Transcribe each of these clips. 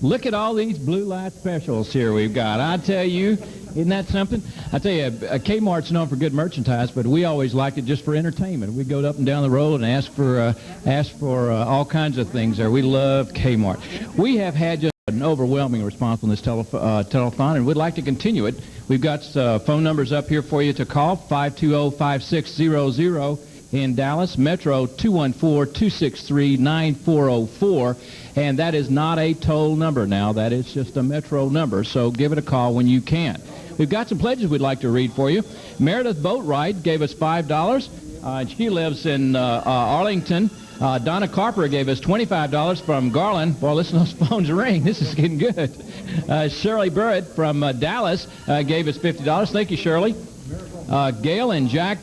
Look at all these blue light specials here we've got. I tell you, isn't that something? I tell you, Kmart's known for good merchandise, but we always liked it just for entertainment. We go up and down the road and ask for all kinds of things there. We love Kmart. We have had just an overwhelming response on this telethon, and we'd like to continue it. We've got phone numbers up here for you to call, 520-5600 in Dallas, Metro 214-263-9404, and that is not a toll number now. That is just a Metro number, so give it a call when you can. We've got some pledges we'd like to read for you. Meredith Boatwright gave us $5. She lives in Arlington. Donna Carper gave us $25 from Garland. Boy, listen to those phones ring. This is getting good. Shirley Burrett from Dallas gave us $50. Thank you, Shirley. Gail and Jack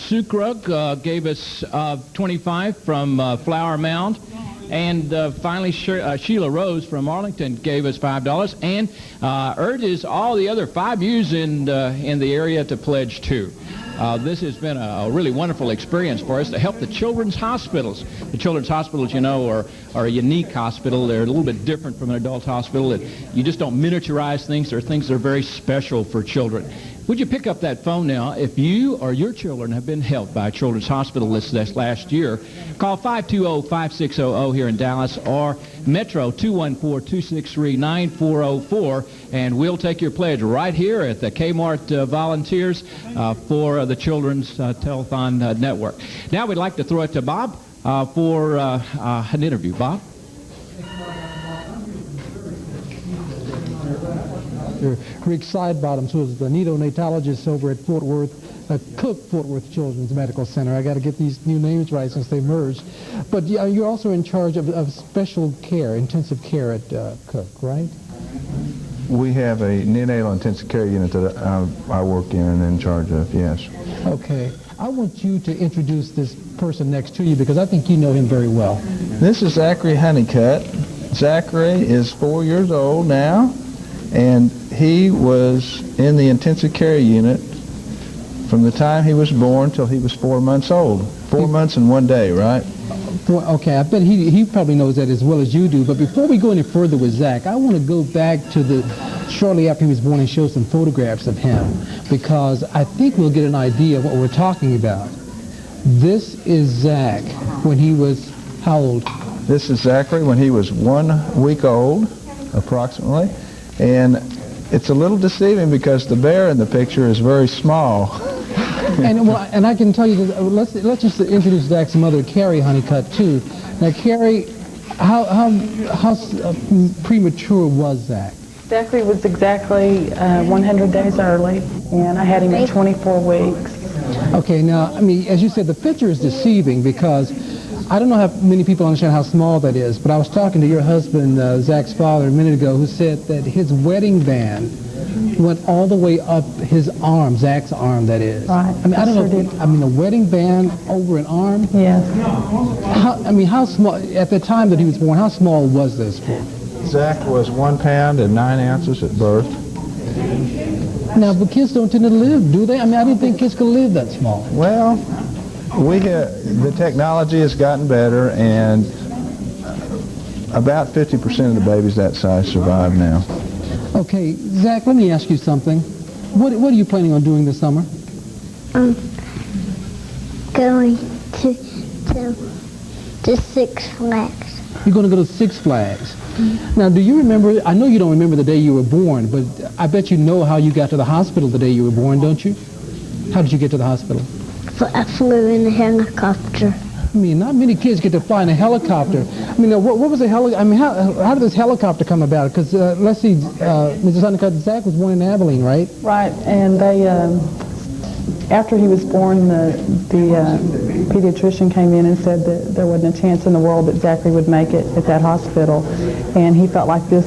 Sukrug gave us $25 from Flower Mound. And finally, Sheila Rose from Arlington gave us $5 and urges all the other 5Us in the area to pledge too. This has been a really wonderful experience for us to help the children's hospitals. The children's hospitals, you know, are a unique hospital. They're a little bit different from an adult hospital. You just don't miniaturize things. There are things that are very special for children. Would you pick up that phone now if you or your children have been helped by a children's hospital this last year? Call 520-5600 here in Dallas or Metro 214-263-9404, and we'll take your pledge right here at the Kmart Volunteers for the Children's Telethon Network. Now we'd like to throw it to Bob for an interview. Bob? Rick Sidebottoms, who is the neonatologist over at Fort Worth, Cook Fort Worth Children's Medical Center. I got to get these new names right since they merged. But you're also in charge of special care, intensive care at Cook, right? We have a neonatal intensive care unit that I work in and in charge of, yes. Okay. I want you to introduce this person next to you because I think you know him very well. This is Zachary Honeycutt. Zachary is 4 years old now, and he was in the intensive care unit from the time he was born till he was 4 months old. 4 months and 1 day, right? Okay, I bet he probably knows that as well as you do. But before we go any further with Zach, I want to go back to shortly after he was born and show some photographs of him, because I think we'll get an idea of what we're talking about. This is Zach when he was how old? This is Zachary when he was 1 week old, approximately. And it's a little deceiving because the bear in the picture is very small. and I can tell you that, let's just introduce Zach's mother, Carrie Honeycutt, too. Now, Carrie, how premature was Zach? Zachary was exactly 100 days early, and I had him at 24 weeks. Okay, now, I mean, as you said, the picture is deceiving because I don't know how many people understand how small that is, but I was talking to your husband, Zach's father, a minute ago, who said that his wedding band went all the way up his arm, Zach's arm, that is. Right. I mean, I don't know. I mean, a wedding band over an arm? Yes. How small, at the time that he was born, how small was this for? Zach was 1 pound and 9 ounces at birth. Now, but kids don't tend to live, do they? I mean, I didn't think kids could live that small. Well, the technology has gotten better, and about 50% of the babies that size survive now. Okay, Zach, let me ask you something. What are you planning on doing this summer? Going to Six Flags. You're going to go to Six Flags. Now, do you remember, I know you don't remember the day you were born, but I bet you know how you got to the hospital the day you were born, don't you? How did you get to the hospital? I flew in a helicopter. I mean, not many kids get to fly in a helicopter. I mean, what was a helicopter? I mean, how did this helicopter come about? Because, let's see, Mrs. Honeycutt, Zach was born in Abilene, right? Right, and they, after he was born, the pediatrician came in and said that there wasn't a chance in the world that Zachary would make it at that hospital. And he felt like this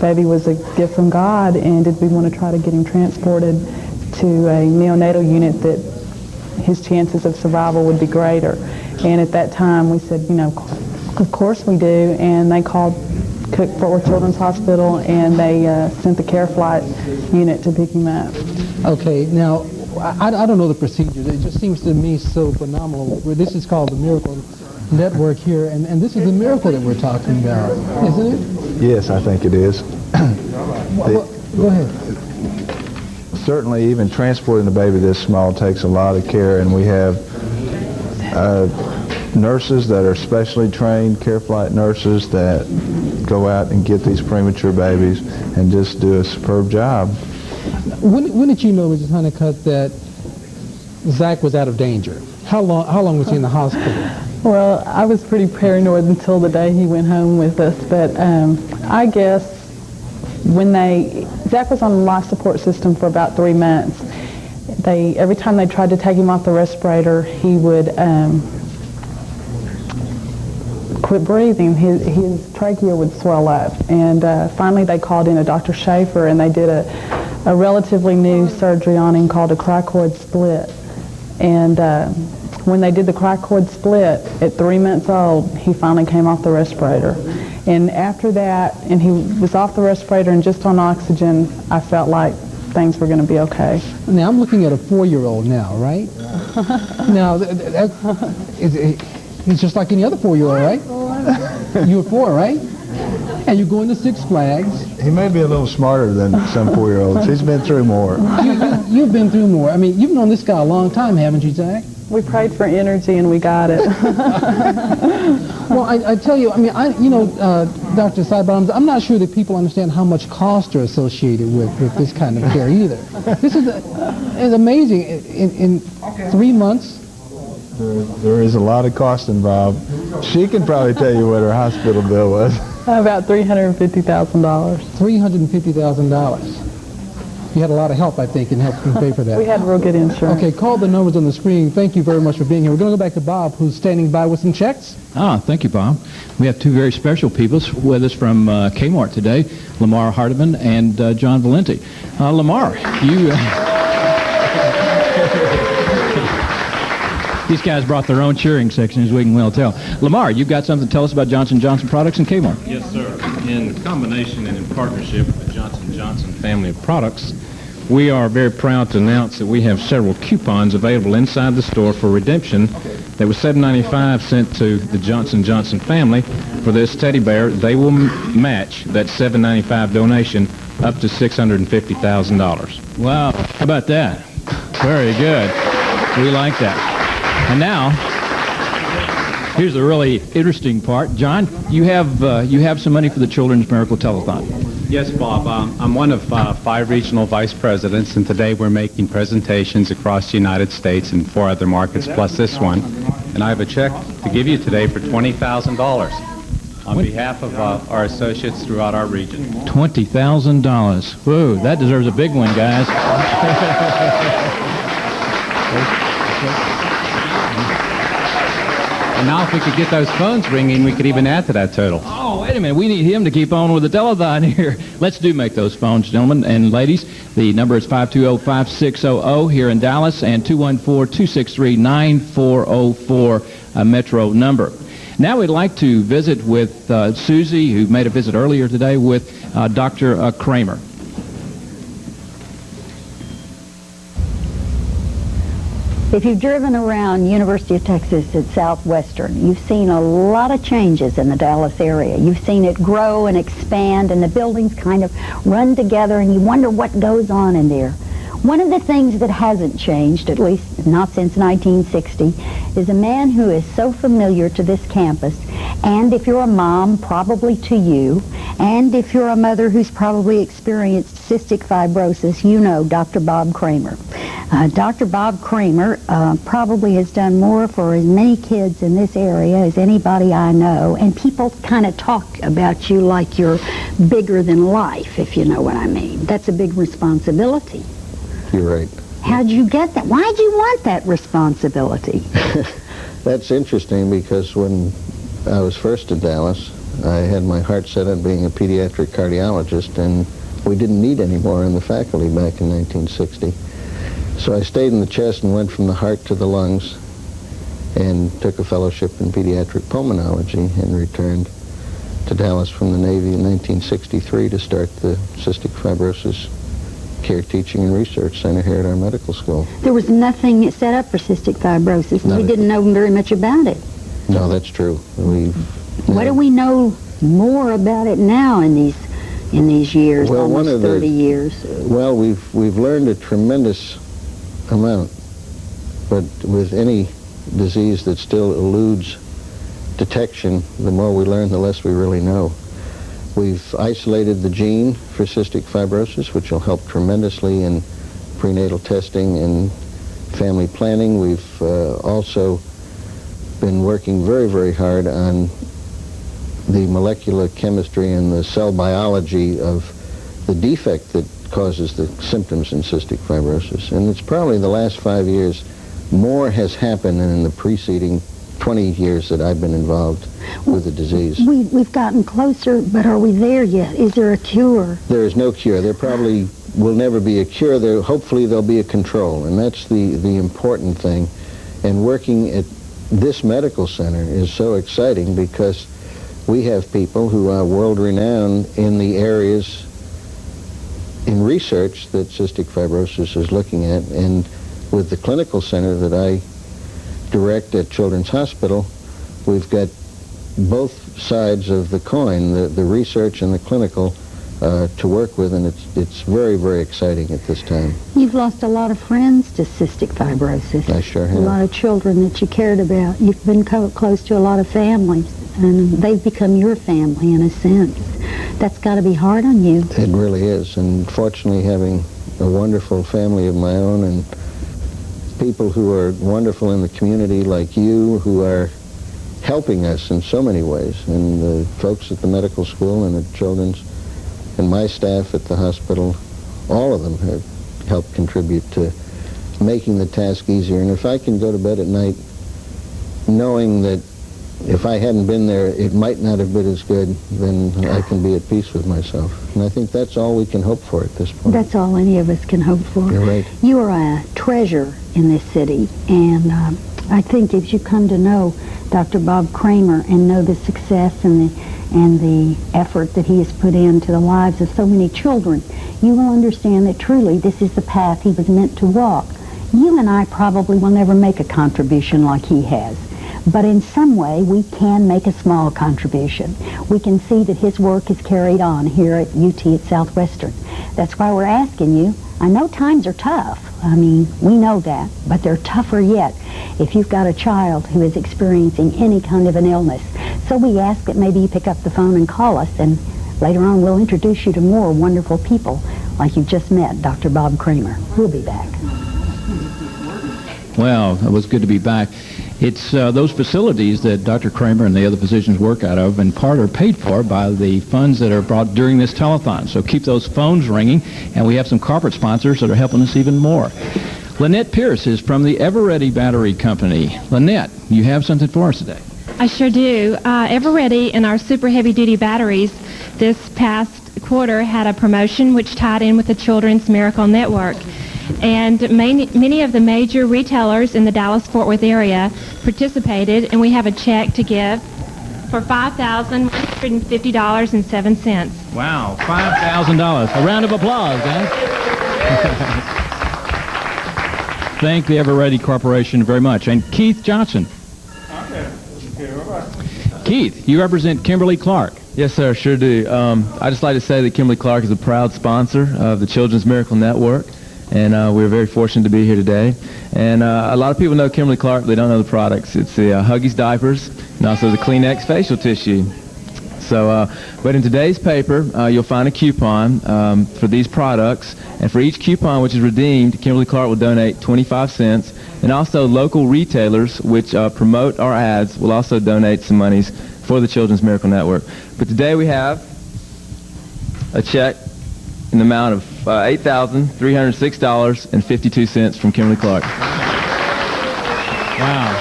baby was a gift from God, and did we want to try to get him transported to a neonatal unit that his chances of survival would be greater. And at that time we said, you know, of course we do, and they called Cook Fort Worth Children's Hospital, and they sent the care flight unit to pick him up. Okay, now, I don't know the procedures. It just seems to me so phenomenal. This is called the miracle network here, and this is the miracle that we're talking about, isn't it? Yes, I think it is. Well, go ahead. Certainly, even transporting the baby this small takes a lot of care, and we have nurses that are specially trained, care flight nurses that go out and get these premature babies and just do a superb job. When did you know, Mrs. Honeycutt, that Zach was out of danger? How long was he in the hospital? Well, I was pretty paranoid until the day he went home with us, but I guess when Zach was on the life support system for about 3 months. Every time they tried to take him off the respirator, he would quit breathing. His trachea would swell up, and finally they called in a Dr. Schaefer, and they did a relatively new surgery on him called a cricoid split. And when they did the cricoid split at 3 months old, he finally came off the respirator. And after that, and he was off the respirator and just on oxygen, I felt like things were going to be okay. Now, I'm looking at a 4-year-old now, right? Now, he's just like any other 4-year-old, right? You were 4, right? And you're going to Six Flags. He may be a little smarter than some 4-year-olds. He's been through more. You've been through more. I mean, you've known this guy a long time, haven't you, Zach? We prayed for energy and we got it. Well, I tell you, I mean, Dr. Sidebottoms, I'm not sure that people understand how much costs are associated with this kind of care either. This is amazing. In 3 months, There is a lot of cost involved. She can probably tell you what her hospital bill was. About $350,000. $350,000. You had a lot of help, I think, in helping pay for that. We had real good insurance. Okay, call the numbers on the screen. Thank you very much for being here. We're going to go back to Bob, who's standing by with some checks. Thank you, Bob. We have 2 very special people with us from Kmart today, Lamar Hardiman and John Valenti. Lamar, you... These guys brought their own cheering section, as we can well tell. Lamar, you've got something to tell us about Johnson & Johnson products in Kmart. Yes, sir. In combination and in partnership with the Johnson & Johnson family of products, we are very proud to announce that we have several coupons available inside the store for redemption that was $7.95 sent to the Johnson & Johnson family for this teddy bear. They will match that $7.95 donation up to $650,000. Wow, how about that? Very good. We like that. And now, here's the really interesting part. John, you have some money for the Children's Miracle Telethon. Yes, Bob. I'm one of 5 regional vice presidents, and today we're making presentations across the United States and 4 other markets, plus this one. And I have a check to give you today for $20,000 on behalf of our associates throughout our region. $20,000. Whoa, that deserves a big one, guys. And now if we could get those phones ringing, we could even add to that total. Oh, wait a minute. We need him to keep on with the telethon here. Let's make those phones, gentlemen and ladies. The number is 520-5600 here in Dallas and 214-263-9404, a metro number. Now we'd like to visit with Susie, who made a visit earlier today, with Dr. Kramer. If you've driven around University of Texas at Southwestern, you've seen a lot of changes in the Dallas area. You've seen it grow and expand, and the buildings kind of run together, and you wonder what goes on in there. One of the things that hasn't changed, at least not since 1960, is a man who is so familiar to this campus, and if you're a mom, probably to you, and if you're a mother who's probably experienced cystic fibrosis, you know Dr. Bob Kramer. Dr. Bob Kramer probably has done more for as many kids in this area as anybody I know, and people kind of talk about you like you're bigger than life, if you know what I mean. That's a big responsibility. You're right. How'd you get that? Why'd you want that responsibility? That's interesting because when I was first in Dallas, I had my heart set on being a pediatric cardiologist, and we didn't need any more in the faculty back in 1960. So I stayed in the chest and went from the heart to the lungs and took a fellowship in pediatric pulmonology and returned to Dallas from the Navy in 1963 to start the Cystic Fibrosis Care Teaching and Research Center here at our medical school. There was nothing set up for cystic fibrosis. We didn't know very much about it. No, that's true. What do we know more about it now in these years, Well, almost 30 years? Well, we've learned a tremendous amount, but with any disease that still eludes detection, the more we learn, the less we really know. We've isolated the gene for cystic fibrosis, which will help tremendously in prenatal testing and family planning. We've also been working very, very hard on the molecular chemistry and the cell biology of the defect that causes the symptoms in cystic fibrosis. And it's probably the last 5 years more has happened than in the preceding 20 years that I've been involved with the disease. We've gotten closer, but are we there yet? Is there a cure? There is no cure. There probably will never be a cure. Hopefully there'll be a control, and that's the important thing. And working at this medical center is so exciting because we have people who are world-renowned in the areas in research that cystic fibrosis is looking at. And with the clinical center that I direct at Children's Hospital, we've got both sides of the coin, the research and the clinical, to work with, and it's very, very exciting at this time. You've lost a lot of friends to cystic fibrosis. I sure have. A lot of children that you cared about. You've been close to a lot of families, and they've become your family in a sense. That's got to be hard on you. It really is, and fortunately having a wonderful family of my own and people who are wonderful in the community like you, who are helping us in so many ways, and the folks at the medical school and at Children's and my staff at the hospital, all of them have helped contribute to making the task easier. And if I can go to bed at night knowing that if I hadn't been there, it might not have been as good, then I can be at peace with myself. And I think that's all we can hope for at this point. That's all any of us can hope for. You're right. You are a treasure in this city, and I think if you come to know Dr. Bob Kramer and know the success and the effort that he has put into the lives of so many children, you will understand that truly this is the path he was meant to walk. You and I probably will never make a contribution like he has, but in some way we can make a small contribution. We can see that his work is carried on here at UT at Southwestern. That's why we're asking you. I know times are tough. I mean, we know that, but they're tougher yet if you've got a child who is experiencing any kind of an illness. So we ask that maybe you pick up the phone and call us, and later on we'll introduce you to more wonderful people like you just met, Dr. Bob Kramer. We'll be back. Well, it was good to be back. It's those facilities that Dr. Kramer and the other physicians work out of, in part, are paid for by the funds that are brought during this telethon. So keep those phones ringing, and we have some corporate sponsors that are helping us even more. Lynette Pierce is from the Eveready Battery Company. Lynette, you have something for us today. I sure do. Eveready and our super heavy-duty batteries this past quarter had a promotion which tied in with the Children's Miracle Network. And many of the major retailers in the Dallas-Fort Worth area participated, and we have a check to give for $5,150.07. Wow, $5,000. A round of applause, guys. Thank the Eveready Corporation very much. And Keith Johnson. Keith, you represent Kimberly Clark. Yes, sir, sure do. I'd just like to say that Kimberly Clark is a proud sponsor of the Children's Miracle Network, and we're very fortunate to be here today. And a lot of people know Kimberly Clark, but they don't know the products. It's the Huggies diapers and also the Kleenex facial tissue. So, but in today's paper, you'll find a coupon for these products, and for each coupon which is redeemed, Kimberly Clark will donate 25 cents, and also local retailers which promote our ads will also donate some monies for the Children's Miracle Network. But today we have a check in the amount of $8,306.52 from Kimberly Clark. Wow.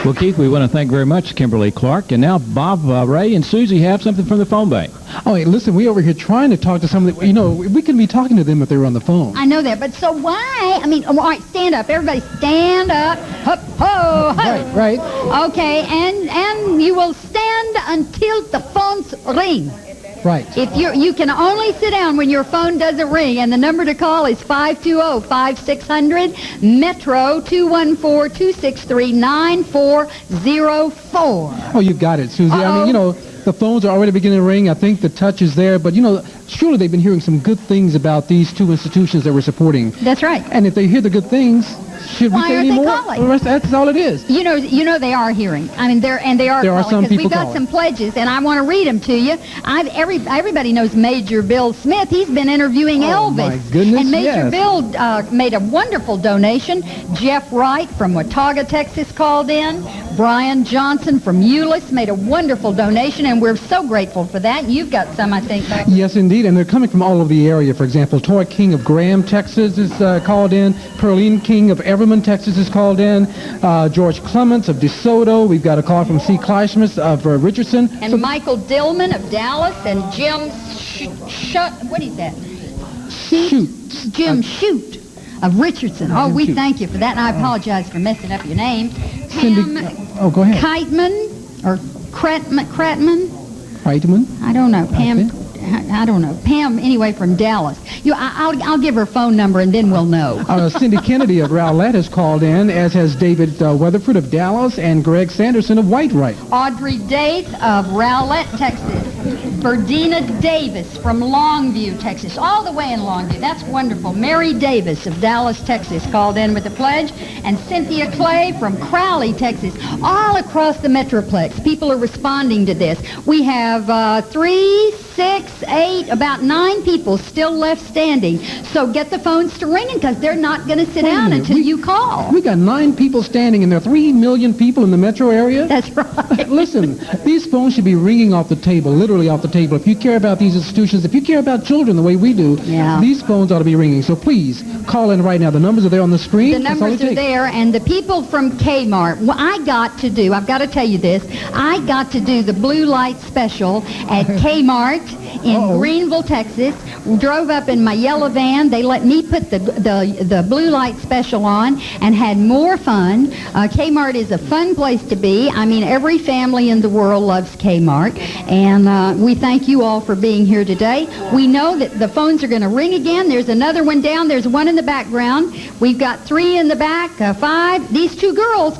Well, Keith, we want to thank very much Kimberly Clark. And now Bob, Ray, and Susie have something from the phone bank. Oh, hey, listen, we over here trying to talk to somebody. You know, we could be talking to them if they were on the phone. I know that, but so why? I mean, all right, stand up. Everybody stand up. Hup, ho, ho. Right. Okay, and you will stand until the phones ring. right. If you can only sit down when your phone doesn't ring, and the number to call is 520-5600, Metro 214-263-9404. Oh, you got it, Susie. I mean, the phones are already beginning to ring. I think the touch is there, but surely they've been hearing some good things about these two institutions that we're supporting. That's right. And if they hear the good things, should we Why say aren't any they more? calling? That's all it is. You know they are hearing. I mean, they are There are calling, some 'cause people we've got calling. some pledges, and I want to read them to you. Everybody knows Major Bill Smith. He's been interviewing Elvis. my goodness, And Major yes. Bill made a wonderful donation. Jeff Wright from Watauga, Texas called in. Brian Johnson from Euless made a wonderful donation, and we're so grateful for that. You've got some, I think, back. Yes, indeed, and they're coming from all over the area. For example, Toy King of Graham, Texas is called in. Pearline King of Everman, Texas is called in. George Clements of DeSoto. We've got a call from C. Kleischmas of Richardson. And Michael Dillman of Dallas, and Jim what is that? Jim Shoot of Richardson. Oh, we thank you for that, and I apologize for messing up your name. Pam go ahead. Kiteman, or Kratman? Reitman? I don't know. Pam, I don't know. Pam, anyway, from Dallas. I'll give her phone number, and then we'll know. Cindy Kennedy of Rowlett has called in, as has David Weatherford of Dallas and Greg Sanderson of Whitewright. Audrey Daith of Rowlett, Texas. Ferdina Davis from Longview, Texas. All the way in Longview. That's wonderful. Mary Davis of Dallas, Texas called in with a pledge. And Cynthia Clay from Crowley, Texas. All across the Metroplex. People are responding to this. We have 3, 6, 8, about 9 people still left standing. So get the phones to ringing, because they're not going to sit down until you call. We got 9 people standing, and there are 3 million people in the metro area? That's right. Listen, these phones should be ringing off the table, literally off the table. If you care about these institutions, if you care about children the way we do, these phones ought to be ringing. So please, call in right now. The numbers are there on the screen. The numbers are there, and the people from Kmart, I've got to tell you this, I got to do the blue light special at Kmart in Greenville, Texas. We drove up in my yellow van. They let me put the blue light special on and had more fun. Kmart is a fun place to be. I mean, every family in the world loves Kmart, and we thank you all for being here today. We know that the phones are going to ring again. There's another one down. There's one in the background. We've got 3 in the back, 5. These 2 girls,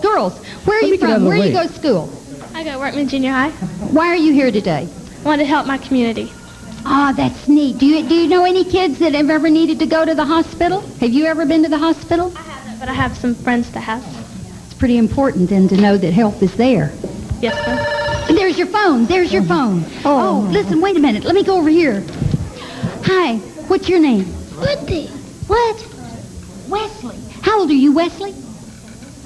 where are you from? Where do you go to school? I go to Workman Junior High. Why are you here today? I want to help my community. Ah, that's neat. Do you know any kids that have ever needed to go to the hospital? Have you ever been to the hospital? I haven't, but I have some friends that have. It's pretty important then to know that help is there. Yes, ma'am. There's your phone. There's your phone. Oh, listen, wait a minute. Let me go over here. Hi, what's your name? Woody. What? Wesley. How old are you, Wesley?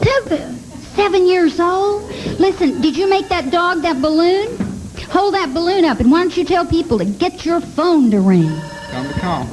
7. 7 years old? Listen, did you make that dog that balloon? Hold that balloon up, and why don't you tell people to get your phone to ring? Come to call.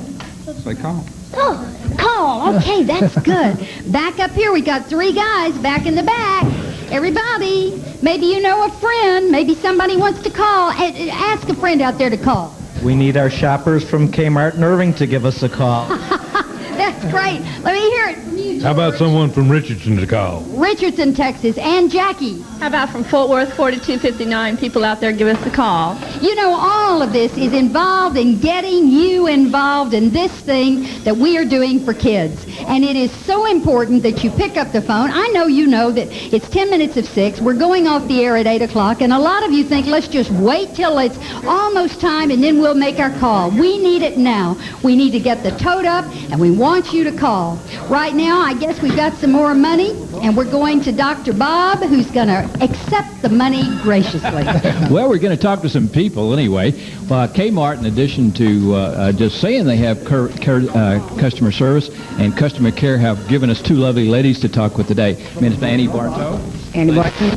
Say call. Oh, call. Okay, that's good. Back up here, we got 3 guys back in the back. Everybody, maybe you know a friend. Maybe somebody wants to call. Ask a friend out there to call. We need our shoppers from Kmart and Irving to give us a call. That's great. Let me hear it from you, How about someone from Richardson to call? Richardson, Texas, and Jackie. How about from Fort Worth, 4259? People out there, give us a call. You know, all of this is involved in getting you involved in this thing that we are doing for kids. And it is so important that you pick up the phone. I know you know that it's 10 minutes of 6. We're going off the air at 8 o'clock, and a lot of you think, let's just wait till it's almost time, and then we'll make our call. We need it now. We need to get the tote up, and we want you to call. Right now, I guess we've got some more money, and we're going to Dr. Bob, who's going to accept the money graciously. Well, we're going to talk to some people anyway. Kmart, in addition to just saying they have customer service and customer care, have given us 2 lovely ladies to talk with today. Ms. Annie Bartow. Annie Bartow.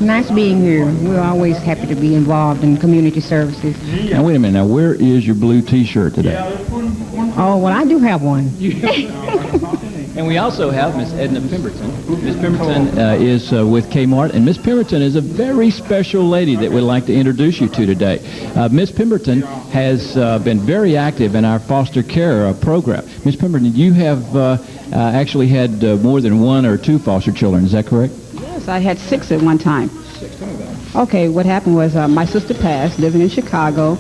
Nice being here. We're always happy to be involved in community services. Now, wait a minute. Now, where is your blue T-shirt today? Oh, well, I do have one. And we also have Miss Edna Pemberton. Miss Pemberton is with Kmart, and Miss Pemberton is a very special lady that we'd like to introduce you to today. Miss Pemberton has been very active in our foster care program. Miss Pemberton, you have actually had more than 1 or 2 foster children. Is that correct? Yes, I had 6 at one time. 6. Tell me about it. Okay, what happened was my sister passed, living in Chicago,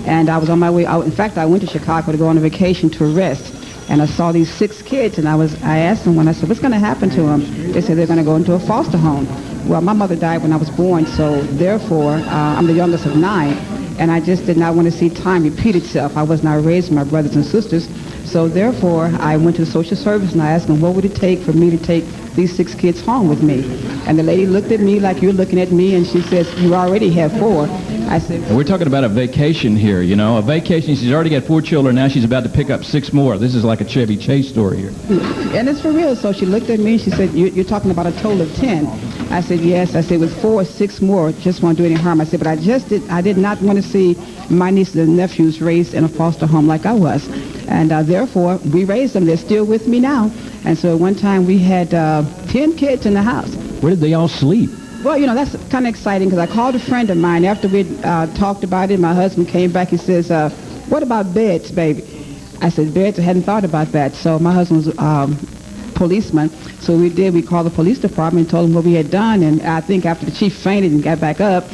and I was on my way out. In fact, I went to Chicago to go on a vacation to rest, and I saw these 6 kids, and I asked them, I said, what's going to happen to them? They said they're going to go into a foster home. Well, my mother died when I was born, so therefore, I'm the youngest of 9, and I just did not want to see time repeat itself. I was not raised with my brothers and sisters, so therefore, I went to the social service, and I asked them, what would it take for me to take these 6 kids home with me? And the lady looked at me like you're looking at me, and she says, you already have 4. I said, We're talking about a vacation here, you know, a vacation. She's already got 4 children. Now she's about to pick up 6 more. This is like a Chevy Chase story here. and it's for real. So she looked at me, and she said, you're talking about a total of 10. I said, yes. I said, with 4 or 6 more, just won't do any harm. I said, but I did not want to see my nieces and nephews raised in a foster home like I was. And therefore, we raised them. They're still with me now. And so at one time, we had 10 kids in the house. Where did they all sleep? Well, you know, that's kind of exciting because I called a friend of mine after we talked about it. My husband came back. He says, what about beds, baby? I said, beds? I hadn't thought about that. So my husband was policeman. So we called the police department and told them what we had done. And I think after the chief fainted and got back up,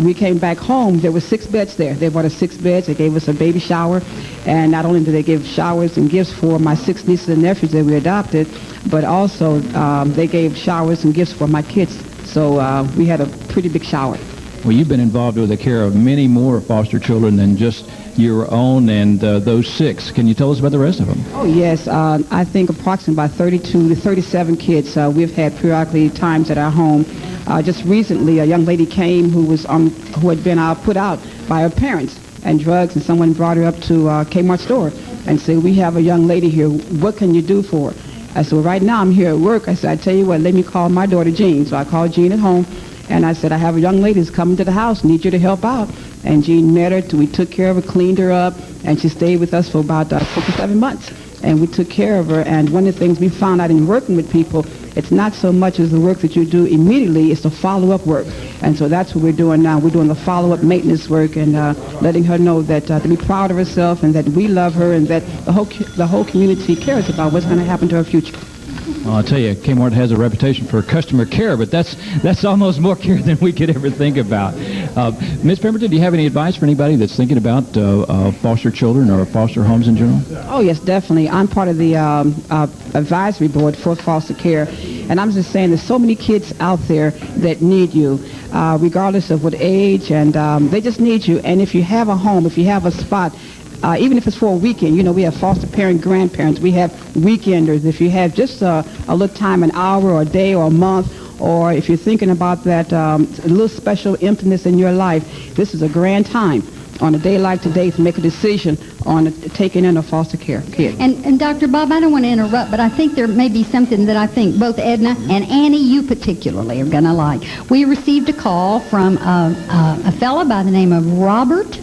we came back home. There were 6 beds there. They brought us 6 beds. They gave us a baby shower. And not only did they give showers and gifts for my 6 nieces and nephews that we adopted, but also they gave showers and gifts for my kids. So we had a pretty big shower. Well, you've been involved with the care of many more foster children than just your own and those 6. Can you tell us about the rest of them? Oh, yes. I think approximately about 32 to 37 kids we've had periodically times at our home. Just recently, a young lady came who had been put out by her parents and drugs, and someone brought her up to Kmart store and said, we have a young lady here. What can you do for her? I said, well, right now I'm here at work. I said, I tell you what, let me call my daughter Jean. So I called Jean at home, and I said, I have a young lady who's coming to the house, need you to help out. And Jean met her, we took care of her, cleaned her up, and she stayed with us for about 6 or 7 months. And we took care of her, and one of the things we found out in working with people, it's not so much as the work that you do immediately, it's the follow-up work. And so that's what we're doing now. We're doing the follow-up maintenance work and letting her know that to be proud of herself and that we love her and that the whole community cares about what's going to happen to her future. Well, I'll tell you, Kmart has a reputation for customer care, but that's almost more care than we could ever think about. Ms. Pemberton, do you have any advice for anybody that's thinking about foster children or foster homes in general? Oh, yes, definitely. I'm part of the advisory board for foster care, and I'm just saying there's so many kids out there that need you, regardless of what age, and they just need you. And if you have a home, if you have a spot, even if it's for a weekend, you know, we have foster parent grandparents, we have weekenders. If you have just a little time, an hour or a day or a month, or if you're thinking about that little special emptiness in your life, this is a grand time on a day like today to make a decision on taking in a foster care kid. And Dr. Bob, I don't want to interrupt, but I think there may be something that I think both Edna and Annie, you particularly, are going to like. We received a call from a fellow by the name of Robert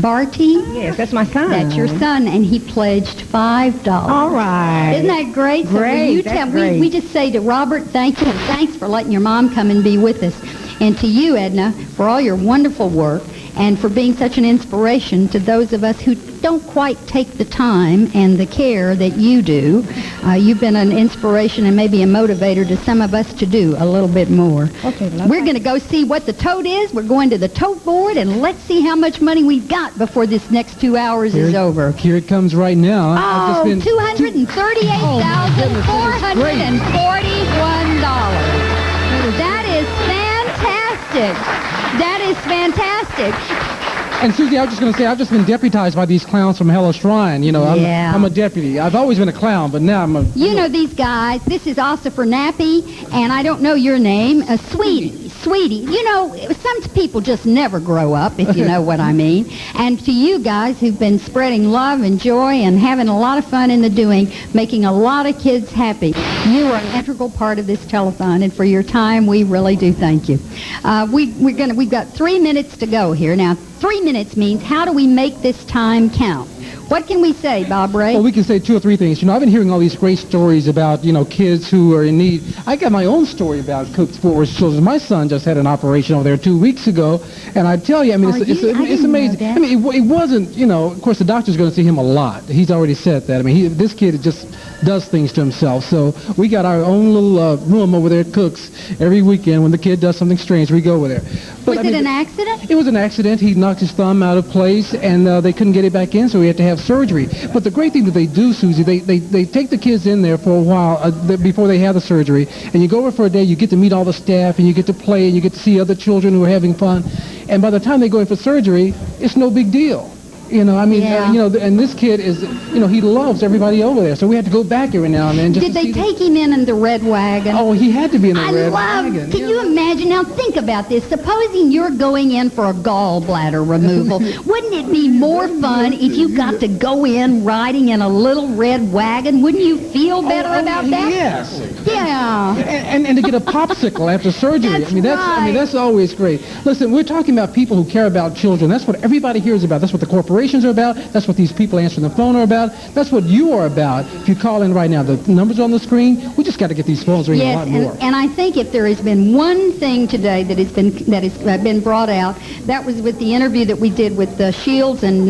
Barty. Yes, that's my son. That's your son, and he pledged $5. All right. Isn't that great? Great. So we just say to Robert, thank you, and thanks for letting your mom come and be with us. And to you, Edna, for all your wonderful work and for being such an inspiration to those of us who don't quite take the time and the care that you do. You've been an inspiration and maybe a motivator to some of us to do a little bit more. Okay, we're going to go see what the tote is.'re going to the tote board, and let's see how much money we've got before this next 2 hours is over. Here it comes right now. Oh, $238,441. That is fantastic. That is fantastic. And Susie, I was just going to say, I've just been deputized by these clowns from Hello Shrine. You know, I'm a deputy. I've always been a clown, but now I'm a... You know these guys. This is Ossifer Nappy, and I don't know your name. Sweetie. You know, some people just never grow up, if you know what I mean. And to you guys who've been spreading love and joy and having a lot of fun in the doing, making a lot of kids happy, you are an integral part of this telethon, and for your time, we really do thank you. We've got 3 minutes to go here. Now, 3 minutes means how do we make this time count? What can we say, Bob Ray? Well, we can say 2 or 3 things. You know, I've been hearing all these great stories about, you know, kids who are in need. I got my own story about Cook's Forward Children. My son just had an operation over there 2 weeks ago, and I tell you, I mean, it's amazing. I mean, it wasn't, you know, of course, the doctor's going to see him a lot. He's already said that. I mean, this kid just does things to himself. So we got our own little room over there at Cook's every weekend. When the kid does something strange, we go over there. Was it an accident? It was an accident. He knocked his thumb out of place, and they couldn't get it back in, so he had to have surgery. But the great thing that they do, Susie, they take the kids in there for a while before they have the surgery, and you go over for a day, you get to meet all the staff, and you get to play, and you get to see other children who are having fun. And by the time they go in for surgery, it's no big deal. You know, I mean, and this kid is, he loves everybody over there. So we had to go back every now and then. Did they take him in the red wagon? Oh, he had to be in the red wagon. Can you imagine? Now think about this. Supposing you're going in for a gallbladder removal, wouldn't it be more fun if you got to go in riding in a little red wagon? Wouldn't you feel better about that? Yes. Yeah. And to get a popsicle after surgery. That's always great. Listen, we're talking about people who care about children. That's what everybody hears about. That's what the corporations are about. That's what these people answering the phone are about. That's what you are about. If you call in right now, the numbers on the screen, we just got to get these phones ringing a lot more. And I think if there has been one thing today that has been brought out, that was with the interview that we did with Shields and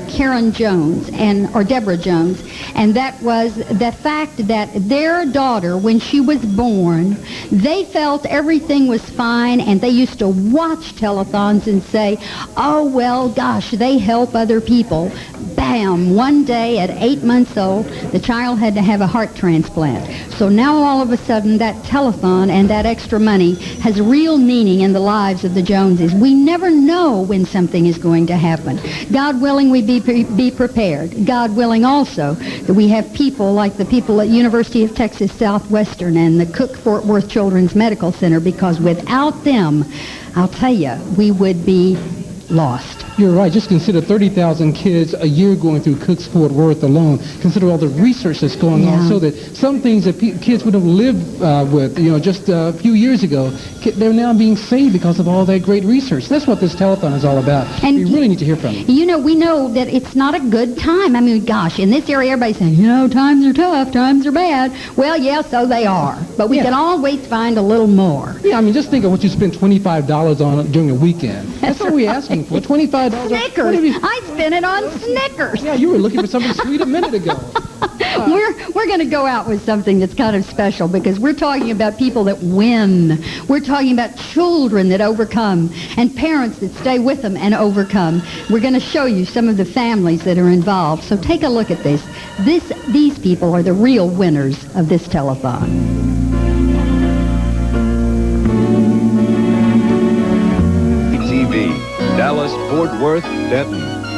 Karen Jones or Deborah Jones, and that was the fact that their daughter, when she was born, they felt everything was fine, and they used to watch telethons and say, "Oh well, gosh, they help other people." Bam! One day at 8 months old, the child had to have a heart transplant. So now all of a sudden that telethon and that extra money has real meaning in the lives of the Joneses. We never know when something is going to happen. God willing, we be prepared. God willing also that we have people like the people at University of Texas Southwestern and the Cook Fort Worth Children's Medical Center, because without them, I'll tell you, we would be lost. You're right. Just consider 30,000 kids a year going through Cook's Fort Worth alone. Consider all the research that's going on, so that some things that kids would have lived with, just a few years ago, they're now being saved because of all that great research. That's what this telethon is all about. And we really need to hear from you. We know that it's not a good time. I mean, gosh, in this area, everybody's saying, times are tough, times are bad. Well, yeah, so they are. But we can always find a little more. Yeah, I mean, just think of what you spend $25 on during a weekend. That's what we're asking for, $25. Snickers. I spent it on Snickers. Yeah, you were looking for something sweet a minute ago. We're going to go out with something that's kind of special, because we're talking about people that win. We're talking about children that overcome and parents that stay with them and overcome. We're going to show you some of the families that are involved. So take a look at this. These people are the real winners of this telethon. TV, Dallas, Fort Worth, Denton.